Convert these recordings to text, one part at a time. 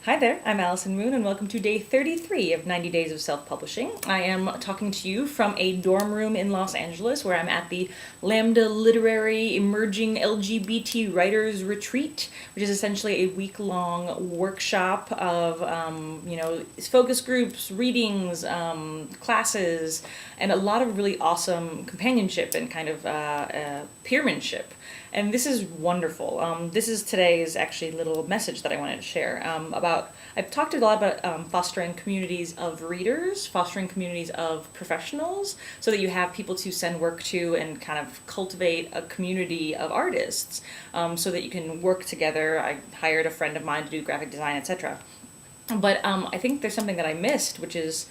Hi there, I'm Allison Moon, and welcome to day 33 of 90 Days of Self-Publishing. I am talking to you from a dorm room in Los Angeles where I'm at the Lambda Literary Emerging LGBT Writers Retreat, which is essentially a week-long workshop of, focus groups, readings, classes, and a lot of really awesome companionship and kind of peermanship. And this is wonderful. This is today's actually little message that I wanted to share I've talked a lot about fostering communities of readers, fostering communities of professionals, so that you have people to send work to and kind of cultivate a community of artists, so that you can work together. I hired a friend of mine to do graphic design, etc. But I think there's something that I missed, which is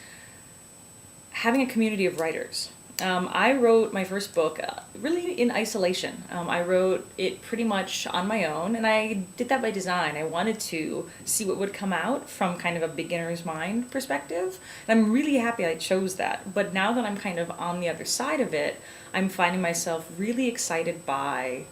having a community of writers. I wrote my first book really in isolation. I wrote it pretty much on my own, and I did that by design. I wanted to see what would come out from kind of a beginner's mind perspective, and I'm really happy I chose that. But now that I'm kind of on the other side of it, I'm finding myself really excited by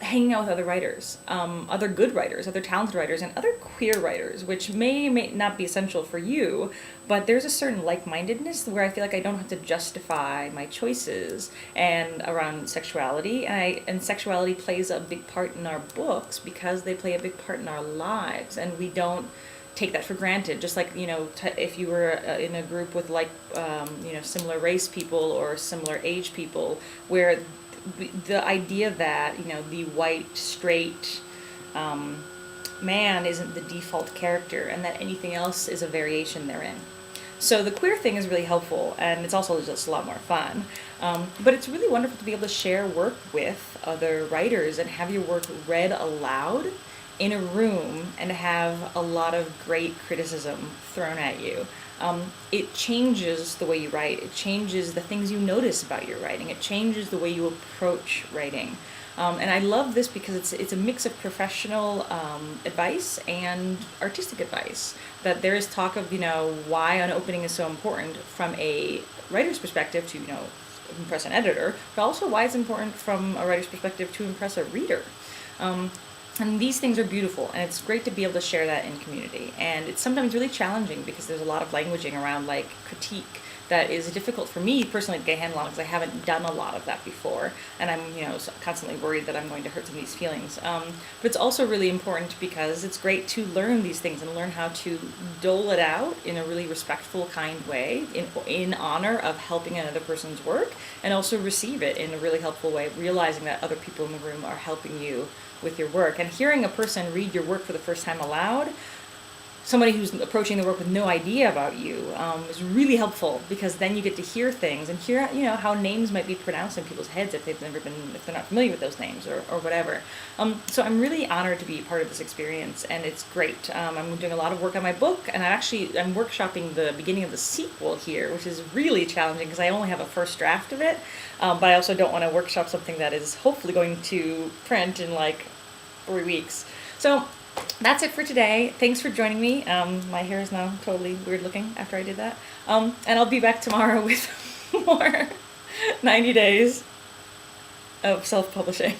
hanging out with other writers, other good writers, other talented writers, and other queer writers, which may not be essential for you, but there's a certain like-mindedness where I feel like I don't have to justify my choices and around sexuality, and sexuality plays a big part in our books because they play a big part in our lives, and we don't take that for granted. Just like, if you were in a group with similar race people or similar age people, where the idea that the white straight man isn't the default character and that anything else is a variation therein. So the queer thing is really helpful, and it's also just a lot more fun. But it's really wonderful to be able to share work with other writers and have your work read aloud in a room and have a lot of great criticism thrown at you. It changes the way you write. It changes the things you notice about your writing. It changes the way you approach writing. And I love this because it's a mix of professional advice and artistic advice. That there is talk of, why an opening is so important from a writer's perspective to, impress an editor, but also why it's important from a writer's perspective to impress a reader. And these things are beautiful, and it's great to be able to share that in community. And it's sometimes really challenging because there's a lot of languaging around critique that is difficult for me personally to get a handle on because I haven't done a lot of that before, and I'm constantly worried that I'm going to hurt some of these feelings. But it's also really important because it's great to learn these things and learn how to dole it out in a really respectful, kind way, in honor of helping another person's work, and also receive it in a really helpful way, realizing that other people in the room are helping you with your work. And hearing a person read your work for the first time aloud, somebody who's approaching the work with no idea about you, is really helpful, because then you get to hear things and hear how names might be pronounced in people's heads if they're not familiar with those names or whatever. So I'm really honored to be part of this experience, and it's great. I'm doing a lot of work on my book, and I'm workshopping the beginning of the sequel here, which is really challenging because I only have a first draft of it, but I also don't want to workshop something that is hopefully going to print in 3 weeks. So that's it for today. Thanks for joining me. My hair is now totally weird looking after I did that. And I'll be back tomorrow with more 90 days of self-publishing.